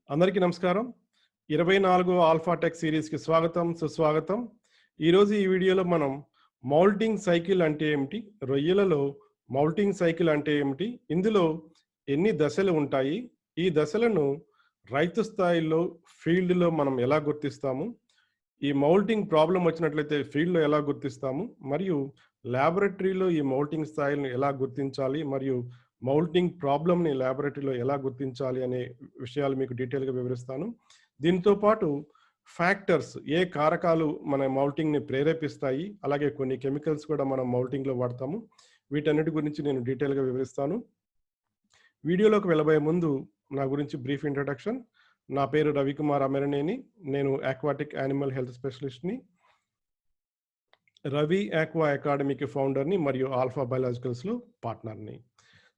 అందరికీ నమస్కారం. 24వ alpha tech సిరీస్‌కి స్వాగతం, సుస్వాగతం. ఈరోజు ఈ వీడియోలో మనం మౌల్టింగ్ సైకిల్ అంటే ఏమిటి? రొయ్యలలో మౌల్టింగ్ సైకిల్ అంటే ఏమిటి? ఇందులో ఎన్ని దశలు ఉంటాయి? ఈ దశలను రైతు స్థాయిలో, ఫీల్డ్‌లో మనం ఎలా గుర్తిస్తాము? ఈ మౌల్టింగ్ ప్రాబ్లమ్ వచ్చినట్లయితే ఫీల్డ్‌లో ఎలా గుర్తిస్తాము? మరియు లాబొరేటరీలో ఈ మౌల్టింగ్ స్థాయిలను ఎలా గుర్తించాలి? మరియు మౌల్టింగ్ ప్రాబ్లమ్‌ని లాబొరేటరీలో ఎలా గుర్తించాలి అనే విషయాలు మీకు డీటెయిల్‌గా వివరిస్తాను. దీంతో పాటు ఫ్యాక్టర్స్ ఏ కారకాలు మన మౌల్టింగ్‌ని ప్రేరేపిస్తాయి, అలాగే కొన్ని కెమికల్స్ కూడా మనం మౌల్టింగ్‌లో వాడతాము. వీటన్నిటి గురించి నేను డీటెయిల్‌గా వివరిస్తాను. వీడియోలోకి వెళ్ళబోయే ముందు నా గురించి బ్రీఫ్ ఇంట్రడక్షన్. నా పేరు రవికుమార్ అమెరనేని. నేను ఆక్వాటిక్ యానిమల్ హెల్త్ స్పెషలిస్ట్‌ని. రవి ఆక్వా అకాడమీకి ఫౌండర్‌ని మరియు ఆల్ఫా బయోలాజికల్స్‌లో పార్ట్నర్‌ని.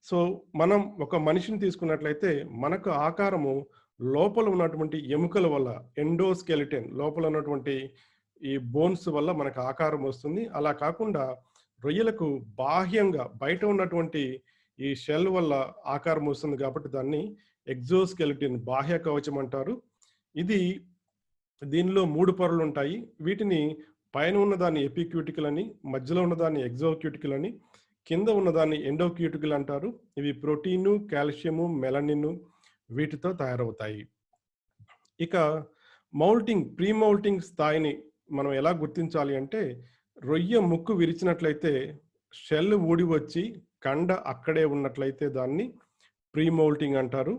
సో, మనం ఒక మనిషిని తీసుకున్నట్లయితే మనకు ఆకారము లోపల ఉన్నటువంటి ఎముకల వల్ల ఎండోస్కెలిటన్ లోపల ఉన్నటువంటి ఈ బోన్స్ వల్ల మనకు ఆకారం వస్తుంది. అలా కాకుండా రొయ్యలకు బాహ్యంగా బయట ఉన్నటువంటి ఈ షెల్ వల్ల ఆకారం వస్తుంది కాబట్టి దాన్ని ఎగ్జోస్కెలిటన్ బాహ్య కవచం అంటారు. ఇది దీనిలో 3 పొరలు ఉంటాయి. వీటిని పైన ఉన్నదాన్ని ఎపిక్యూటికల్ అని, మధ్యలో ఉన్నదాన్ని ఎగ్జోక్యూటికల్ అని, కింద ఉన్నదాన్ని ఎండోక్యూటికల్ అంటారు. ఇవి ప్రోటీను, కాల్షియము, మెలనిన్ వీటితో తయారవుతాయి. ఇక మౌల్టింగ్, ప్రీ మౌల్టింగ్ స్థాయిని మనం ఎలా గుర్తించాలి అంటే, రొయ్య ముక్కు విరిచినట్లయితే షెల్ ఊడి వచ్చి కండ అక్కడే ఉన్నట్లయితే దాన్ని ప్రీ మౌల్టింగ్ అంటారు.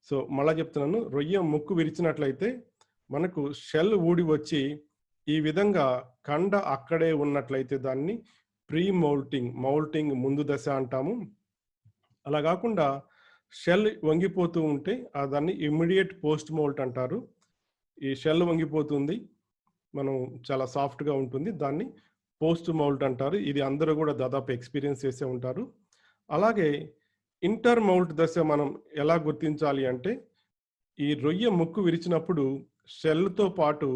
సో, మళ్ళా చెప్తున్నాను. రొయ్య ముక్కు విరిచినట్లయితే మనకు షెల్ ఊడి వచ్చి ఈ విధంగా కండ అక్కడే ఉన్నట్లయితే దాన్ని ప్రీ మౌల్టింగ్, మౌల్టింగ్ ముందు దశ అంటాము. అలా కాకుండా షెల్ వంగిపోతూ ఉంటే దాన్ని ఇమ్మీడియట్ పోస్ట్ మౌల్ట్ అంటారు. ఈ షెల్ వంగిపోతుంది, మనం చాలా సాఫ్ట్గా ఉంటుంది, దాన్ని పోస్ట్ మౌల్ట్ అంటారు. ఇది అందరూ కూడా దాదాపు ఎక్స్పీరియన్స్ చేసే ఉంటారు. అలాగే ఇంటర్ మౌల్ట్ దశ మనం ఎలా గుర్తించాలి అంటే, ఈ రొయ్య ముక్కు విరిచినప్పుడు షెల్తో పాటు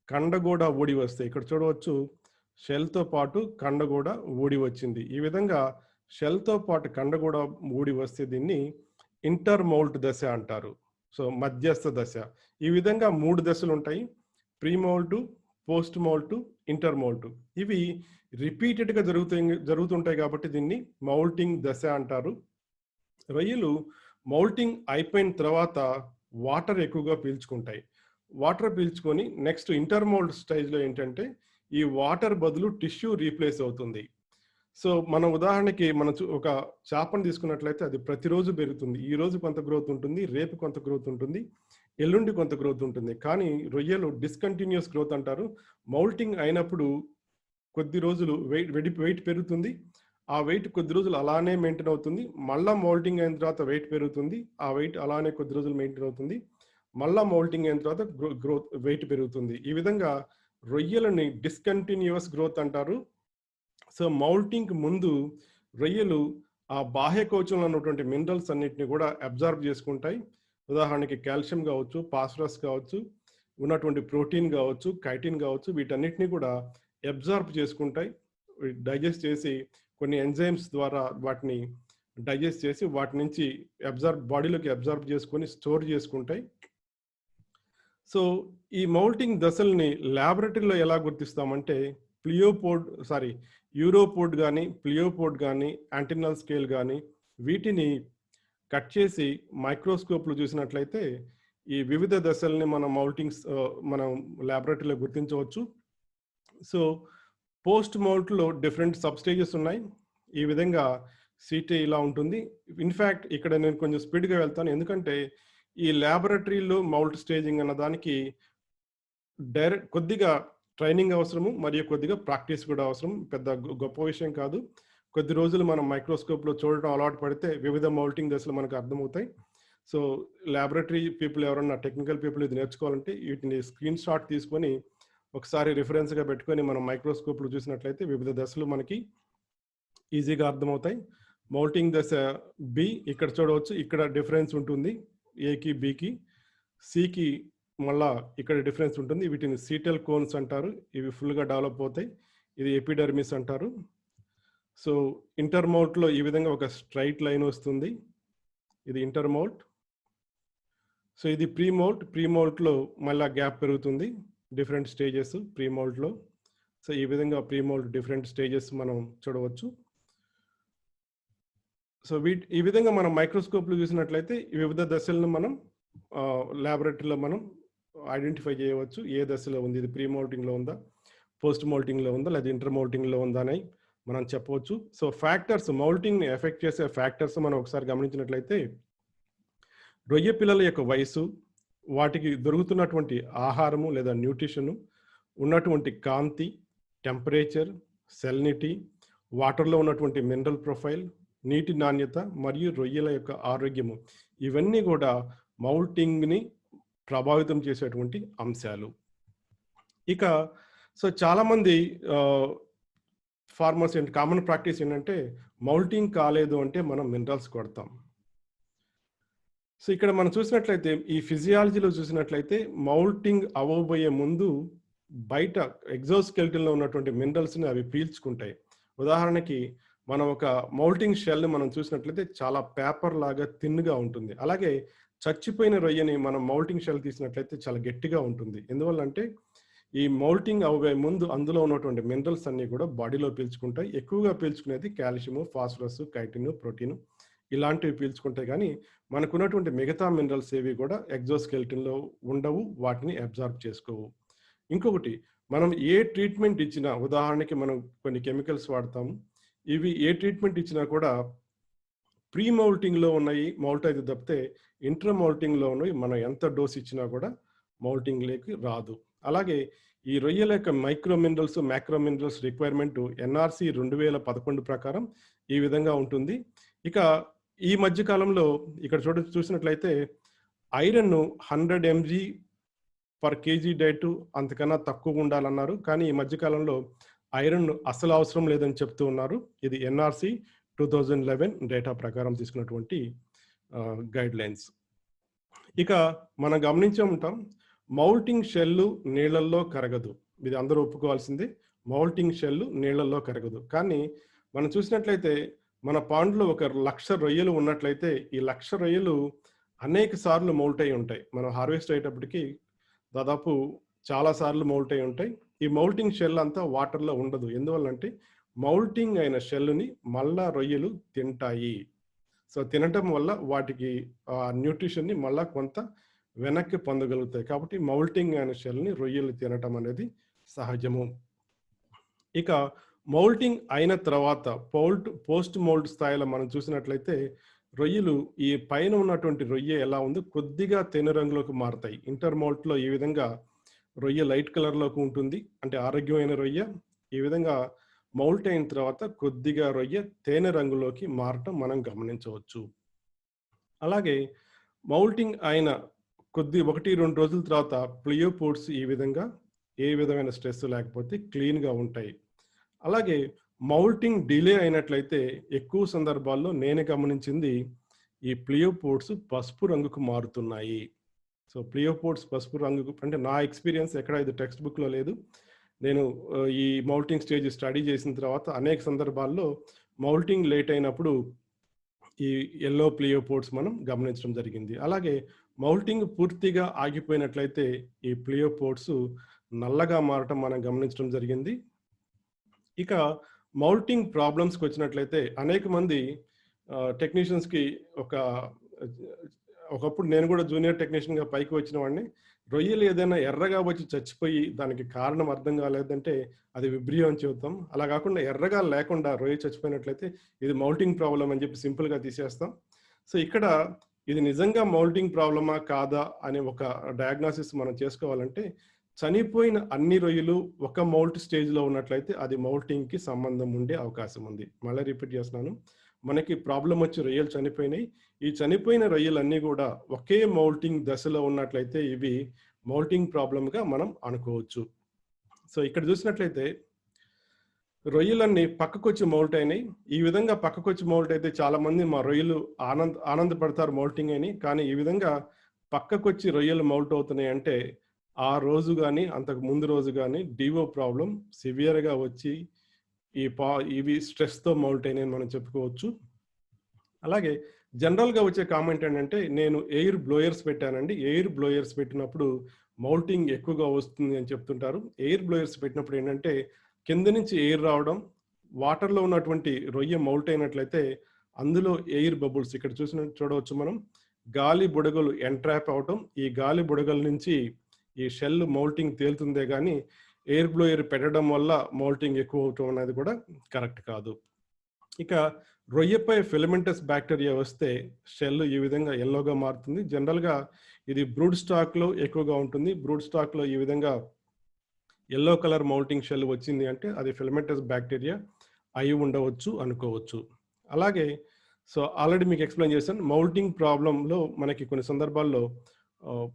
కండ కూడా ఊడి వస్తాయి. ఇక్కడ చూడవచ్చు, షెల్తో పాటు కండ కూడా ఊడి వచ్చింది. ఈ విధంగా షెల్తో పాటు కండ కూడా ఊడి వస్తే దీన్ని ఇంటర్ మౌల్ట్ దశ అంటారు. సో, మధ్యస్థ దశ. ఈ విధంగా 3 దశలు ఉంటాయి. Pre moult, post moult, inter moult. ఇవి రిపీటెడ్గా జరుగుతుంటాయి కాబట్టి దీన్ని మౌల్టింగ్ దశ అంటారు. రొయ్యలు మౌల్టింగ్ అయిపోయిన తర్వాత వాటర్ ఎక్కువగా పీల్చుకుంటాయి. వాటర్ పీల్చుకొని నెక్స్ట్ ఇంటర్ మౌల్ట్ స్టేజ్లో ఏంటంటే, ఈ వాటర్ బదులు టిష్యూ రీప్లేస్ అవుతుంది. సో, మన ఉదాహరణకి ఒక చేపను తీసుకున్నట్లయితే అది ప్రతిరోజు పెరుగుతుంది. ఈరోజు కొంత గ్రోత్ ఉంటుంది, రేపు కొంత గ్రోత్ ఉంటుంది, ఎల్లుండి కొంత గ్రోత్ ఉంటుంది. కానీ రొయ్యలు డిస్కంటిన్యూస్ గ్రోత్ అంటారు. మౌల్టింగ్ అయినప్పుడు కొద్ది రోజులు వెయిట్ పెరుగుతుంది. ఆ వెయిట్ కొద్ది రోజులు అలానే మెయింటైన్ అవుతుంది. మళ్ళా మౌల్టింగ్ అయిన తర్వాత వెయిట్ పెరుగుతుంది. ఆ వెయిట్ అలానే కొద్ది రోజులు మెయింటైన్ అవుతుంది. మళ్ళా మౌల్టింగ్ అయిన తర్వాత గ్రోత్ వెయిట్ పెరుగుతుంది. ఈ విధంగా రొయ్యలని డిస్కంటిన్యూస్ గ్రోత్ అంటారు. సో, మౌల్టింగ్ ముందు రొయ్యలు ఆ బాహ్య కవచంలో ఉన్నటువంటి మినరల్స్ అన్నిటిని కూడా అబ్జార్బ్ చేసుకుంటాయి. ఉదాహరణకి కాల్షియం కావచ్చు, ఫాస్ఫరస్ కావచ్చు, ఉన్నటువంటి ప్రోటీన్ కావచ్చు, కైటిన్ కావచ్చు, వీటన్నిటిని కూడా అబ్జార్బ్ చేసుకుంటాయి. డైజెస్ట్ చేసి కొన్ని ఎంజైమ్స్ ద్వారా వాటిని డైజెస్ట్ చేసి వాటి నుంచి బాడీలోకి అబ్జార్బ్ చేసుకొని స్టోర్ చేసుకుంటాయి. సో, ఈ మౌల్టింగ్ దశల్ని ల్యాబొరేటరీలో ఎలా గుర్తిస్తామంటే, యూరోపోడ్ కానీ, ప్లియోపోడ్ కానీ, యాంటినల్ స్కేల్ కానీ వీటిని కట్ చేసి మైక్రోస్కోప్లో చూసినట్లయితే ఈ వివిధ దశల్ని మనం ల్యాబొరేటరీలో గుర్తించవచ్చు. సో, పోస్ట్ మౌల్ట్లో డిఫరెంట్ సబ్ స్టేజెస్ ఉన్నాయి. ఈ విధంగా సీటీ ఇలా ఉంటుంది. ఇన్ఫ్యాక్ట్ ఇక్కడ నేను కొంచెం స్పీడ్గా వెళ్తాను, ఎందుకంటే ఈ ల్యాబొరేటరీలో మౌల్ట్ స్టేజింగ్ అన్న దానికి కొద్దిగా ట్రైనింగ్ అవసరము, మరియు కొద్దిగా ప్రాక్టీస్ కూడా అవసరం. పెద్ద గొప్ప విషయం కాదు. కొద్ది రోజులు మనం మైక్రోస్కోప్లో చూడటం అలవాటు పడితే వివిధ మౌల్టింగ్ దశలు మనకు అర్థమవుతాయి. సో, ల్యాబొరేటరీ పీపుల్ ఎవరన్నా, టెక్నికల్ పీపుల్ ఇది నేర్చుకోవాలంటే వీటిని స్క్రీన్ షాట్ తీసుకొని ఒకసారి రిఫరెన్స్గా పెట్టుకొని మనం మైక్రోస్కోప్లో చూసినట్లయితే వివిధ దశలు మనకి ఈజీగా అర్థమవుతాయి. మౌల్టింగ్ దశ బి ఇక్కడ చూడవచ్చు. ఇక్కడ డిఫరెన్స్ ఉంటుంది ఏకి, బికి. సికి మళ్ళా ఇక్కడ డిఫరెన్స్ ఉంటుంది. వీటిని సీటల్ కోన్స్ అంటారు. ఇవి ఫుల్గా డెవలప్ అవుతాయి. ఇది ఎపిడర్మిస్ అంటారు. సో, ఇంటర్ మౌల్ట్లో ఈ విధంగా ఒక స్ట్రైట్ లైన్ వస్తుంది. ఇది ఇంటర్ మౌల్ట్. సో ఇది ప్రీ మౌల్ట్లో మళ్ళీ గ్యాప్ పెరుగుతుంది, డిఫరెంట్ స్టేజెస్ ప్రీ మౌల్ట్లో. సో ఈ విధంగా ప్రీ మౌల్ట్ డిఫరెంట్ స్టేజెస్ మనం చూడవచ్చు. సో ఈ విధంగా మనం మైక్రోస్కోప్లో చూసినట్లయితే ఈ వివిధ దశలను మనం ల్యాబొరేటరీలో మనం ఐడెంటిఫై చేయవచ్చు. ఏ దశలో ఉంది, ఇది ప్రీ మౌల్టింగ్లో ఉందా, పోస్ట్ మౌల్టింగ్లో ఉందా, లేదా ఇంటర్ మౌల్టింగ్లో ఉందా అని మనం చెప్పవచ్చు. సో ఫ్యాక్టర్స్, మౌల్టింగ్ని ఎఫెక్ట్ చేసే ఫ్యాక్టర్స్ మనం ఒకసారి గమనించినట్లయితే రొయ్య పిల్లల యొక్క వయసు, వాటికి దొరుకుతున్నటువంటి ఆహారము లేదా న్యూట్రిషను, ఉన్నటువంటి కాంతి, టెంపరేచర్, సెల్నిటీ, వాటర్లో ఉన్నటువంటి మినరల్ ప్రొఫైల్, నీటి నాణ్యత మరియు రొయ్యల యొక్క ఆరోగ్యము, ఇవన్నీ కూడా మౌల్టింగ్ని ప్రభావితం చేసేటువంటి అంశాలు. ఇక సో చాలామంది ఫార్మర్స్ కామన్ ప్రాక్టీస్ ఏంటంటే మౌల్టింగ్ కాలేదు అంటే మనం మినరల్స్ కొడతాం. సో ఇక్కడ మనం చూసినట్లయితే ఈ ఫిజియాలజీలో చూసినట్లయితే మౌల్టింగ్ అవ్వబోయే ముందు బయట ఎగ్జోస్కెల్టన్లో ఉన్నటువంటి మినరల్స్ని అవి పీల్చుకుంటాయి. ఉదాహరణకి మనం ఒక మౌల్టింగ్ షెల్ని మనం చూసినట్లయితే చాలా పేపర్ లాగా థిన్గా ఉంటుంది. అలాగే చచ్చిపోయిన రొయ్యని మనం మౌల్టింగ్ షెల్ తీసినట్లయితే చాలా గట్టిగా ఉంటుంది. ఎందువల్ల అంటే ఈ మౌల్టింగ్ అవ్వబోయే ముందు అందులో ఉన్నటువంటి మినరల్స్ అన్నీ కూడా బాడీలో పీల్చుకుంటాయి. ఎక్కువగా పీల్చుకునేది కాల్షియము, ఫాస్ఫరస్, కైటిన్, ప్రోటీన్ ఇలాంటివి పీల్చుకుంటాయి. కానీ మనకున్నటువంటి మిగతా మినరల్స్ ఏవి కూడా ఎగ్జోస్కెల్టన్లో ఉండవు, వాటిని అబ్జార్బ్ చేసుకోవు. ఇంకొకటి, మనం ఏ ట్రీట్మెంట్ ఇచ్చినా, ఉదాహరణకి మనం కొన్ని కెమికల్స్ వాడతాము, ఇవి ఏ ట్రీట్మెంట్ ఇచ్చినా కూడా ప్రీ మౌల్టింగ్లో ఉన్నాయి మౌల్ట్ అయితే తప్పితే ఇంటర్ మౌల్టింగ్లో ఉన్నవి మనం ఎంత డోస్ ఇచ్చినా కూడా మౌల్టింగ్లోకి రాదు. అలాగే ఈ రొయ్యల యొక్క micro minerals, macro minerals requirement NRC 2011 ప్రకారం ఈ విధంగా ఉంటుంది. ఇక ఈ మధ్య కాలంలో ఇక్కడ చూసినట్లయితే iron 100 mg per KG diet అంతకన్నా తక్కువ ఉండాలన్నారు. కానీ ఈ మధ్య కాలంలో ఐరన్ అసలు అవసరం లేదని చెప్తూ ఉన్నారు. ఇది ఎన్ఆర్సి 2011 డేటా ప్రకారం తీసుకున్నటువంటి గైడ్ లైన్స్. ఇక మనం గమనించే ఉంటాం, మౌల్టింగ్ షెల్లు నీళ్ళల్లో కరగదు. ఇది అందరూ ఒప్పుకోవాల్సిందే, మౌల్టింగ్ షెల్లు నీళ్ళల్లో కరగదు. కానీ మనం చూసినట్లయితే మన పాండ్లో 1,00,000 రొయ్యలు ఉన్నట్లయితే ఈ 1,00,000 రొయ్యలు అనేక సార్లు మౌల్ట్ అయి ఉంటాయి. మనం హార్వెస్ట్ అయ్యేటప్పటికి దాదాపు చాలా సార్లు మౌల్ట్ అయి ఉంటాయి. ఈ మౌల్టింగ్ షెల్ అంతా వాటర్లో ఉండదు. ఎందువల్లంటే మౌల్టింగ్ అయిన షెల్ని మళ్ళా రొయ్యలు తింటాయి. సో తినటం వల్ల వాటికి న్యూట్రిషన్ని మళ్ళా కొంత వెనక్కి పొందగలుగుతాయి. కాబట్టి మౌల్టింగ్ అయిన షెల్ని రొయ్యలు తినటం అనేది సహజము. ఇక మౌల్టింగ్ అయిన తర్వాత పోస్ట్ మౌల్ట్ స్థాయిలో మనం చూసినట్లయితే రొయ్యలు ఈ పైన ఉన్నటువంటి రొయ్య ఎలా ఉందో కొద్దిగా తేనె రంగులోకి మారుతాయి. ఇంటర్ మౌల్ట్లో ఈ విధంగా రొయ్య లైట్ కలర్లోకి ఉంటుంది, అంటే ఆరోగ్యమైన రొయ్య. ఈ విధంగా మౌల్ట్ అయిన తర్వాత కొద్దిగా రొయ్య తేనె రంగులోకి మారటం మనం గమనించవచ్చు. అలాగే మౌల్టింగ్ అయిన 1-2 రోజుల తర్వాత ప్లియోపోడ్స్ ఈ విధంగా ఏ విధమైన స్ట్రెస్ లేకపోతే క్లీన్గా ఉంటాయి. అలాగే మౌల్టింగ్ డిలే అయినట్లయితే ఎక్కువ సందర్భాల్లో నేను గమనించింది ఈ ప్లియోపోడ్స్ పసుపు రంగుకు మారుతున్నాయి. సో ప్లియోపోడ్స్ పసుపు రంగుకు, అంటే నా ఎక్స్పీరియన్స్, ఎక్కడ ఇది టెక్స్ట్ బుక్లో లేదు. నేను ఈ మౌల్టింగ్ స్టేజ్ స్టడీ చేసిన తర్వాత అనేక సందర్భాల్లో మౌల్టింగ్ లేట్ అయినప్పుడు ఈ ఎల్లో ప్లియోపోడ్స్ మనం గమనించడం జరిగింది. అలాగే మౌల్టింగ్ పూర్తిగా ఆగిపోయినట్లయితే ఈ ప్లియోపోడ్స్ నల్లగా మారటం మనం గమనించడం జరిగింది. ఇక మౌల్టింగ్ ప్రాబ్లమ్స్కి వచ్చినట్లయితే అనేక మంది టెక్నీషియన్స్కి ఒకప్పుడు నేను కూడా జూనియర్ టెక్నీషియన్గా పైకి వచ్చిన వాడిని, రొయ్యలు ఏదైనా ఎర్రగా వచ్చి చచ్చిపోయి దానికి కారణం అర్థం కాలేదంటే అది విబ్రియో అని చెబుతాం. అలా కాకుండా ఎర్రగా లేకుండా రొయ్య చచ్చిపోయినట్లయితే ఇది మౌల్టింగ్ ప్రాబ్లం అని చెప్పి సింపుల్గా తీసేస్తాం. సో ఇక్కడ ఇది నిజంగా మౌల్టింగ్ ప్రాబ్లమా కాదా అనే ఒక డయాగ్నోసిస్ మనం చేసుకోవాలంటే చనిపోయిన అన్ని రొయ్యలు ఒక మౌల్ట్ స్టేజ్లో ఉన్నట్లయితే అది మౌల్టింగ్కి సంబంధం ఉండే అవకాశం ఉంది. మళ్ళీ రిపీట్ చేస్తున్నాను, మనకి ప్రాబ్లం వచ్చి రొయ్యలు చనిపోయినాయి. ఈ చనిపోయిన రొయ్యలన్నీ కూడా ఒకే మౌల్టింగ్ దశలో ఉన్నట్లయితే ఇవి మౌల్టింగ్ ప్రాబ్లంగా మనం అనుకోవచ్చు. సో ఇక్కడ చూసినట్లయితే రొయ్యలన్నీ పక్కకొచ్చి మౌల్ట్ అయినాయి. ఈ విధంగా పక్కకొచ్చి మౌల్ట్ అయితే చాలా మంది మా రొయ్యలు ఆనందపడతారు మౌల్టింగ్ అని. కానీ ఈ విధంగా పక్కకొచ్చి రొయ్యలు మౌల్ట్ అవుతున్నాయి అంటే ఆ రోజు కానీ అంతకు ముందు రోజు కానీ డివో ప్రాబ్లం సివియర్గా వచ్చి ఇవి స్ట్రెస్తో మౌల్ట్ అయినాయని మనం చెప్పుకోవచ్చు. అలాగే జనరల్‌గా వచ్చే కామెంట్ ఏంటంటే, నేను ఎయిర్ బ్లోయర్స్ పెట్టానండి. ఎయిర్ బ్లోయర్స్ పెట్టినప్పుడు మౌల్టింగ్ ఎక్కువగా వస్తుంది అని చెప్తుంటారు. ఎయిర్ బ్లోయర్స్ పెట్టినప్పుడు ఏంటంటే, కింద నుంచి ఎయిర్ రావడం, వాటర్‌లో ఉన్నటువంటి రొయ్య మౌల్ట్ అయినట్లయితే, అందులో ఎయిర్ బబుల్స్ ఇక్కడ చూడవచ్చు మనం. గాలి బుడగలు ఎంట్రాప్ అవ్వటం, ఈ గాలి బుడగల నుంచి ఈ షెల్ మౌల్టింగ్ తేలుతుందే గానీ, ఎయిర్ బ్లోయర్ పెట్టడం వల్ల మౌల్టింగ్ ఎక్కువ అవ్వటం అనేది కూడా కరెక్ట్ కాదు. ఇక రొయ్యపై ఫిలమెంటస్ బ్యాక్టీరియా వస్తే షెల్ ఈ విధంగా యెల్లోగా మారుతుంది. జనరల్‌గా ఇది బ్రూడ్ స్టాక్‌లో ఎక్కువగా ఉంటుంది. బ్రూడ్ స్టాక్‌లో ఈ విధంగా యెల్లో కలర్ మౌల్టింగ్ షెల్ వచ్చింది అంటే అది ఫిలమెంటస్ బ్యాక్టీరియా అయి ఉండవచ్చు అనుకోవచ్చు. అలాగే ఆల్రెడీ మీకు ఎక్స్‌ప్లెయిన్ చేశాను. మౌల్టింగ్ ప్రాబ్లమ్‌లో మనకి కొన్ని సందర్భాల్లో ఆహ్,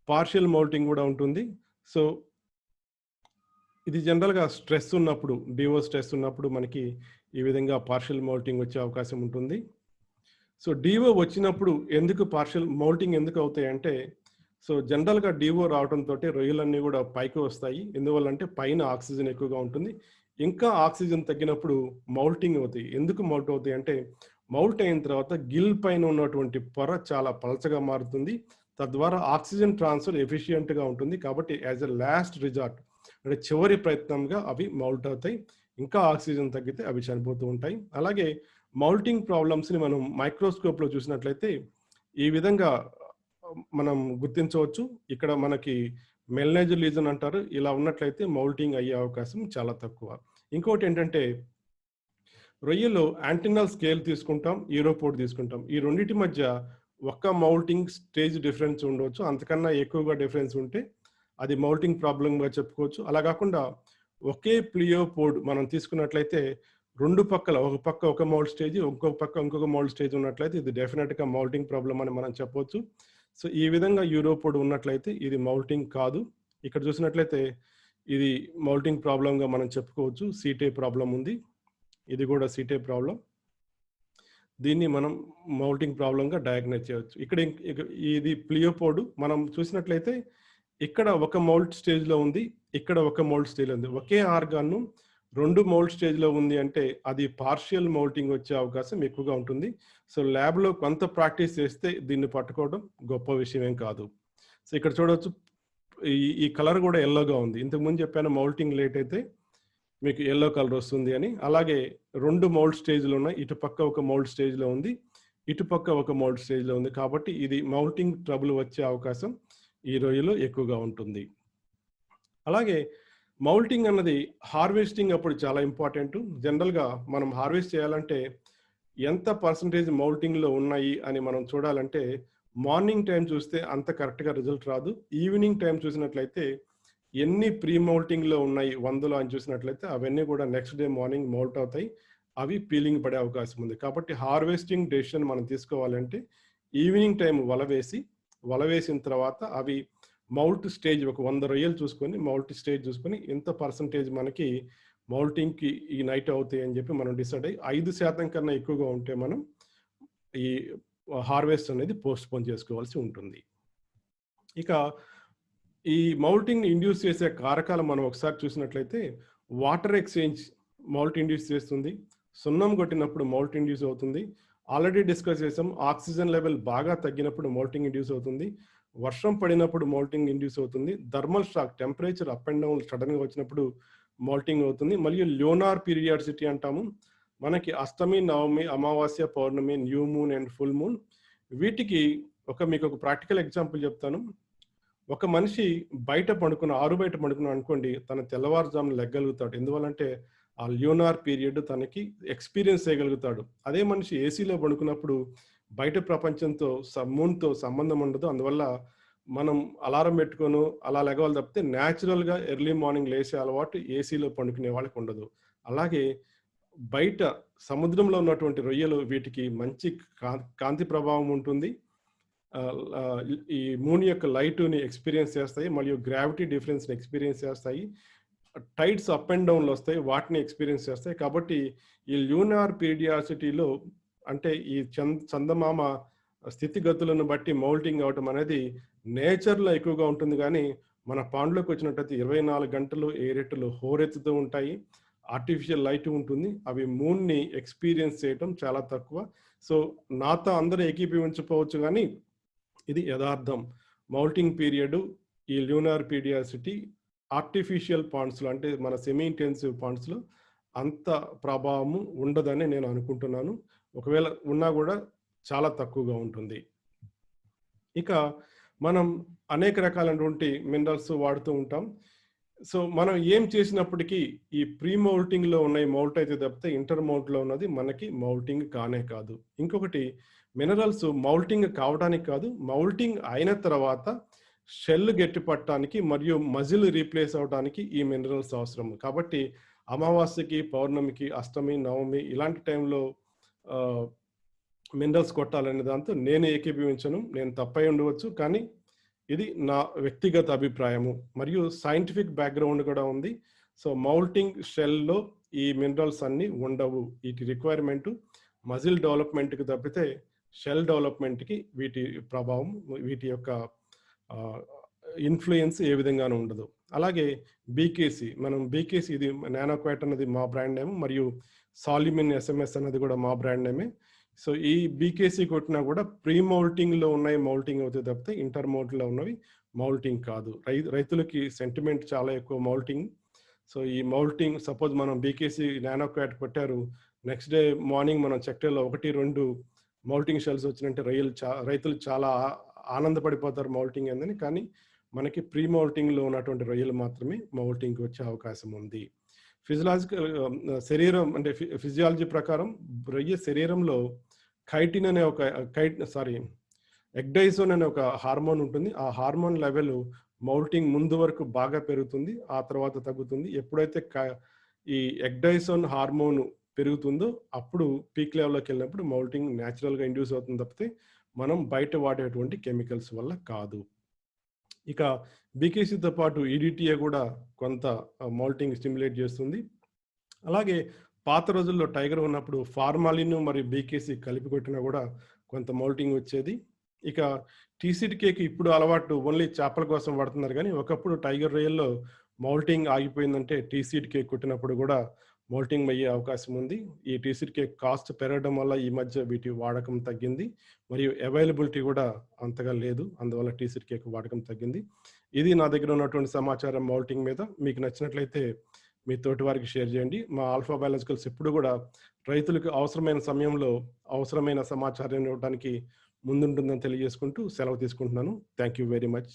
పార్షియల్ మౌల్టింగ్ గూడా ఉంటుంది. సో, ఇది జనరల్‌గా స్ట్రెస్ ఉన్నప్పుడు, స్ట్రెస్ ఉన్నప్పుడు మనకి ఈ విధంగా పార్షియల్ మౌల్టింగ్ వచ్చే అవకాశం ఉంటుంది. డీఓ వచ్చినప్పుడు ఎందుకు పార్షియల్ మౌల్టింగ్ ఎందుకు అవుతాయంటే, జనరల్‌గా డీఓ రావడంతోటి రొయ్యలన్నీ గూడా పైకి వస్తాయి. ఎందువల్లంటే పైన ఆక్సిజన్ ఎక్కువగా ఉంటుంది. ఇంకా ఆక్సిజన్ తగ్గినప్పుడు మౌల్టింగ్ అవుతాయి. ఎందుకు మౌల్ట్ అవుతాయి అంటే, మౌల్ట్ అయిన తర్వాత గిల్ పైన ఉన్నటువంటి పొర చాలా పలచగా మారుతుంది. తద్వారా ఆక్సిజన్ ట్రాన్స్‌ఫర్ ఎఫిషియంట్‌గా ఉంటుంది. కాబట్టి యాస్ ఎ లాస్ట్ రిసార్ట్ అంటే చివరి ప్రయత్నంగా అవి మౌల్ట్ అవుతాయి. ఇంకా ఆక్సిజన్ తగ్గితే అవి చనిపోతూ ఉంటాయి. అలాగే మౌల్టింగ్ ప్రాబ్లమ్స్‌ని మనం మైక్రోస్కోప్‌లో చూసినట్లయితే ఈ విధంగా మనం గుర్తించవచ్చు. ఇక్కడ మనకి మెల్నేజర్ లీజన్ అంటారు. ఇలా ఉన్నట్లయితే మౌల్టింగ్ అయ్యే అవకాశం చాలా తక్కువ. ఇంకోటేంటంటే రొయ్యలో యాంటినల్ స్కేల్ తీసుకుంటాం, యూరోపోడ్ తీసుకుంటాం. ఈ రెండిటి మధ్య ఒక్క మౌల్టింగ్ స్టేజ్ డిఫరెన్స్ ఉండవచ్చు. అంతకన్నా ఎక్కువగా డిఫరెన్స్ ఉంటే అది మౌల్టింగ్ ప్రాబ్లమ్‌గా చెప్పుకోవచ్చు. అలా కాకుండా ఒకే ప్లియోపోడ్ మనం తీసుకున్నట్లయితే 2 పక్కల ఒక పక్క ఒక మౌల్ట్ స్టేజ్, ఇంకొక పక్క ఇంకొక మౌల్ట్ స్టేజ్ ఉన్నట్లయితే ఇది డెఫినిట్‌గా మౌల్టింగ్ ప్రాబ్లమ్ అని మనం చెప్పొచ్చు. ఈ విధంగా యూరోపోడ్ ఉన్నట్లయితే ఇది మౌల్టింగ్ కాదు. ఇక్కడ చూసినట్లయితే ఇది మౌల్టింగ్ ప్రాబ్లమ్‌గా మనం చెప్పుకోవచ్చు. సీ-టైప్ ప్రాబ్లమ్ ఉంది. ఇది కూడా సీ-టైప్ ప్రాబ్లమ్. దీన్ని మనం మౌల్టింగ్ ప్రాబ్లమ్‌గా డయాగ్నోస్ చేయొచ్చు. ఇక్కడ ఇది ప్లియోపోడ్ మనం చూసినట్లయితే ఇక్కడ ఒక మౌల్ట్ స్టేజ్‌లో ఉంది. ఇక్కడ ఒక మౌల్ట్ స్టేజ్‌లో ఉంది. ఒకే ఆర్గాన్‌ను 2 మౌల్ట్ స్టేజ్‌లో ఉంది అంటే అది పార్షియల్ మౌల్టింగ్ వచ్చే అవకాశం ఎక్కువగా ఉంటుంది. ల్యాబ్‌లో కొంత ప్రాక్టీస్ చేస్తే దీన్ని పట్టుకోవడం గొప్ప విషయం ఏం కాదు. ఇక్కడ చూడొచ్చు ఈ కలర్ కూడా యెల్లోగా ఉంది. ఇంతకుముందు చెప్పాను మౌల్టింగ్ లేట్ అయితే మీకు యెల్లో కలర్ వస్తుంది అని. అలాగే 2 మౌల్ట్ స్టేజ్‌లు ఉన్నాయి. ఇటుపక్క ఒక మౌల్ట్ స్టేజ్‌లో ఉంది. ఇటుపక్క ఒక మౌల్ట్ స్టేజ్‌లో ఉంది. కాబట్టి ఇది మౌల్టింగ్ ట్రబుల్ వచ్చే అవకాశం ఈ రొయ్యలో ఎక్కువగా ఉంటుంది. అలాగే మౌల్టింగ్ అన్నది హార్వెస్టింగ్ అప్పుడు చాలా ఇంపార్టెంట్. జనరల్‌గా మనం హార్వెస్ట్ చేయాలంటే ఎంత పర్సెంటేజ్ మౌల్టింగ్‌లో ఉన్నాయి అని మనం చూడాలంటే మార్నింగ్ టైమ్ చూస్తే అంత కరెక్ట్‌గా రిజల్ట్ రాదు. ఈవినింగ్ టైమ్ చూసినట్లయితే ఎన్ని ప్రీ మౌల్టింగ్‌లో ఉన్నాయి 100లో అని చూసినట్లయితే అవన్నీ కూడా నెక్స్ట్ డే మార్నింగ్ మౌల్ట్ అవుతాయి. అవి పీలింగ్ పడే అవకాశం ఉంది. కాబట్టి హార్వెస్టింగ్ డెసిషన్ మనం తీసుకోవాలంటే ఈవినింగ్ టైమ్ వల వేసిన తర్వాత అవి మౌల్ట్ స్టేజ్ ఒక 100 రొయ్యలు చూసుకొని మౌల్ట్ స్టేజ్ చూసుకొని ఎంత పర్సెంటేజ్ మనకి మౌల్టింగ్‌కి ఈ నైట్ అవుతాయి అని చెప్పి మనం డిసైడ్ అయ్యి 5% కన్నా ఎక్కువగా ఉంటే మనం ఈ హార్వెస్ట్ అనేది పోస్ట్‌పోన్ చేసుకోవాల్సి ఉంటుంది. ఇక ఈ మౌల్టింగ్‌ని ఇండ్యూస్ చేసే కారకాలు మనం ఒకసారి చూసినట్లయితే వాటర్ ఎక్స్‌చేంజ్ మౌల్ట్ ఇండ్యూస్ చేస్తుంది. సున్నం కొట్టినప్పుడు మౌల్ట్ ఇండ్యూస్ అవుతుంది. ఆల్రెడీ డిస్కస్ చేసాం. ఆక్సిజన్ లెవెల్ బాగా తగ్గినప్పుడు మౌల్టింగ్ ఇండ్యూస్ అవుతుంది. వర్షం పడినప్పుడు మౌల్టింగ్ ఇండ్యూస్ అవుతుంది. Thermal shock temperature up and down సడెన్‌గా వచ్చినప్పుడు మౌల్టింగ్ అవుతుంది. మరియు ల్యూనార్ పీరియాడిసిటీ అంటాము. మనకి అష్టమి, నవమి, అమావాస్య, పౌర్ణమి, new moon and full moon వీటికి మీకు ఒక ప్రాక్టికల్ ఎగ్జాంపుల్ చెప్తాను. ఒక మనిషి బయట పడుకున్నాడు అనుకోండి, తన తెల్లవారుజామున లెగ్గలుగుతాడు. ఎందువల్లంటే ఆ ల్యూనార్ పీరియడ్ తనకి ఎక్స్‌పీరియన్స్ చేయగలుగుతాడు. అదే మనిషి ఏసీలో పడుకున్నప్పుడు బయట ప్రపంచంతో మూన్‌తో సంబంధం ఉండదు. అందువల్ల మనం అలారం పెట్టుకోను అలా లెగవాలి తప్పితే నేచురల్‌గా ఎర్లీ మార్నింగ్ లేసే అలవాటు ఏసీలో పండుకునే వాళ్ళకి ఉండదు. అలాగే బయట సముద్రంలో ఉన్నటువంటి రొయ్యలు వీటికి మంచి కాంతి ప్రభావం ఉంటుంది. ఈ మూన్ యొక్క లైట్‌ని ఎక్స్‌పీరియన్స్ చేస్తాయి. మరియు గ్రావిటీ డిఫరెన్స్‌ని ఎక్స్‌పీరియన్స్ చేస్తాయి. టైడ్స్ అప్ అండ్ డౌన్‌లు వస్తాయి. వాటిని ఎక్స్‌పీరియన్స్ చేస్తాయి. కాబట్టి ఈ ల్యూనార్ పీరియాడిసిటీలో అంటే ఈ చందమామ స్థితిగతులను బట్టి మౌల్టింగ్ అవ్వటం అనేది నేచర్‌లో ఎక్కువగా ఉంటుంది గానీ, మన పాండ్‌లోకి వచ్చినట్టయితే 24 గంటలు ఏరెట్టులు హోరెత్తుతూ ఉంటాయి. ఆర్టిఫిషియల్ లైట్ ఉంటుంది. అవి మూన్‌ని ఎక్స్‌పీరియన్స్ చేయటం చాలా తక్కువ. సో నాతో అందరూ ఏకీభవించకపోవచ్చు కానీ ఇది యథార్థం. మౌల్టింగ్ పీరియడ్ ఈ ల్యూనార్ పీడియాసిటీ ఆర్టిఫిషియల్ పాండ్స్‌లో అంటే మన సెమీ ఇంటెన్సివ్ పాండ్స్‌లో అంత ప్రభావము ఉండదని నేను అనుకుంటున్నాను. ఒకవేళ ఉన్నా గూడా చాలా తక్కువగా ఉంటుంది. ఇక మనం అనేక రకాలైనటువంటి మినరల్స్ వాడుతూ ఉంటాం. సో మనం ఏం చేసినప్పటికీ ఈ ప్రీ మౌల్టింగ్‌లో ఉన్న ఈ మౌల్ట్ అయితే తప్పితే ఇంటర్ మౌల్ట్‌లో ఉన్నది మనకి మౌల్టింగ్ కానే కాదు. ఇంకొకటి మినరల్స్ మౌల్టింగ్ కావడానికి కాదు, మౌల్టింగ్ అయిన తర్వాత షెల్ గట్టిపడటానికి మరియు మజిల్ రీప్లేస్ అవ్వడానికి ఈ మినరల్స్ అవసరం. కాబట్టి అమావాస్యకి, పౌర్ణమికి, అష్టమి, నవమి ఇలాంటి టైంలో మినరల్స్ కొట్టాలనే దాంతో నేను ఏకీభవించను. నేను తప్పై ఉండవచ్చు. కానీ ఇది నా వ్యక్తిగత అభిప్రాయము. మరియు సైంటిఫిక్ బ్యాక్‌గ్రౌండ్ కూడా ఉంది. సో మౌల్టింగ్ షెల్‌లో ఈ మినరల్స్ అన్నీ ఉండవు. వీటి రిక్వైర్మెంటు మజిల్ డెవలప్‌మెంట్‌కి తప్పితే షెల్ డెవలప్‌మెంట్‌కి వీటి ప్రభావం, వీటి యొక్క ఇన్‌ఫ్లూయెన్స్ ఏ విధంగానూ ఉండదు. అలాగే బీకేసీ ఇది నానోక్వైట్ అన్నది మా బ్రాండ్ నేమ్ మరియు సాల్యుమిన్ ఎస్ఎంఎస్ అన్నది కూడా మా బ్రాండ్ నేమే. సో ఈ బీకేసీ కొట్టినా కూడా ప్రీ మౌల్టింగ్‌లో ఉన్నాయి మౌల్టింగ్ అవుతాయి తప్పితే ఇంటర్ మౌల్ట్‌లో ఉన్నవి మౌల్టింగ్ కాదు. రైతులకి సెంటిమెంట్ చాలా ఎక్కువ మౌల్టింగ్. సో ఈ మౌల్టింగ్ సపోజ్ మనం బీకేసీ నానోక్వాట్ కొట్టారు. నెక్స్ట్ డే మార్నింగ్ మనం చెక్టర్‌లో 1, 2 మౌల్టింగ్ షెల్స్ వచ్చినంటే రైతులు చాలా ఆనందపడిపోతారు మౌల్టింగ్ అయిందని. కానీ మనకి ప్రీ మౌల్టింగ్‌లో ఉన్నటువంటి రొయ్యలు మాత్రమే మౌల్టింగ్‌కి వచ్చే అవకాశం ఉంది. శరీరం అంటే ఫిజియాలజీ ప్రకారం రొయ్య శరీరంలో కైటిన్ అనే ఒక ఎగ్డైజోన్ అనే ఒక హార్మోన్ ఉంటుంది. ఆ హార్మోన్ లెవెల్ మౌల్టింగ్ ముందు వరకు బాగా పెరుగుతుంది. ఆ తర్వాత తగ్గుతుంది. ఎప్పుడైతే ఈ ఎగ్డైజోన్ హార్మోన్ పెరుగుతుందో అప్పుడు పీక్ లెవెల్‌లోకి వెళ్ళినప్పుడు మౌల్టింగ్ న్యాచురల్‌గా ఇండ్యూస్ అవుతుంది తప్పితే మనం బయట వాడేటువంటి కెమికల్స్ వల్ల కాదు. ఇక బీకేసీతో పాటు ఈడిటిఏ కూడా కొంత మౌల్టింగ్ స్టిమ్యులేట్ చేస్తుంది. అలాగే పాత రోజుల్లో టైగర్ ఉన్నప్పుడు ఫార్మాలిన్ మరియు బీకేసీ కలిపి కొట్టినా కూడా కొంత మౌల్టింగ్ వచ్చేది. ఇక టీసీడ్ కేక్ ఇప్పుడు అలవాటు ఓన్లీ చేపల కోసం వాడుతున్నారు కానీ ఒకప్పుడు టైగర్ రొయ్యల్లో మౌల్టింగ్ ఆగిపోయిందంటే టీసీడ్ కేక్ కొట్టినప్పుడు కూడా మౌల్టింగ్ అయ్యే అవకాశం ఉంది. ఈ టీసీడ్ కేక్ కాస్ట్ పెరగడం వల్ల ఈ మధ్య వీటి వాడకం తగ్గింది మరియు అవైలబిలిటీ కూడా అంతగా లేదు. అందువల్ల టీసీడ్ కేక్ వాడకం తగ్గింది. ఇది నా దగ్గర ఉన్నటువంటి సమాచారం మౌల్టింగ్ మీద. మీకు నచ్చినట్లయితే మీ తోటి వారికి షేర్ చేయండి. మా ఆల్ఫా బయాలజికల్స్ ఎప్పుడు కూడా రైతులకు అవసరమైన సమయంలో అవసరమైన సమాచారం ఇవ్వడానికి ముందుంటుందని తెలియజేసుకుంటూ సెలవు తీసుకుంటున్నాను. Thank you very much.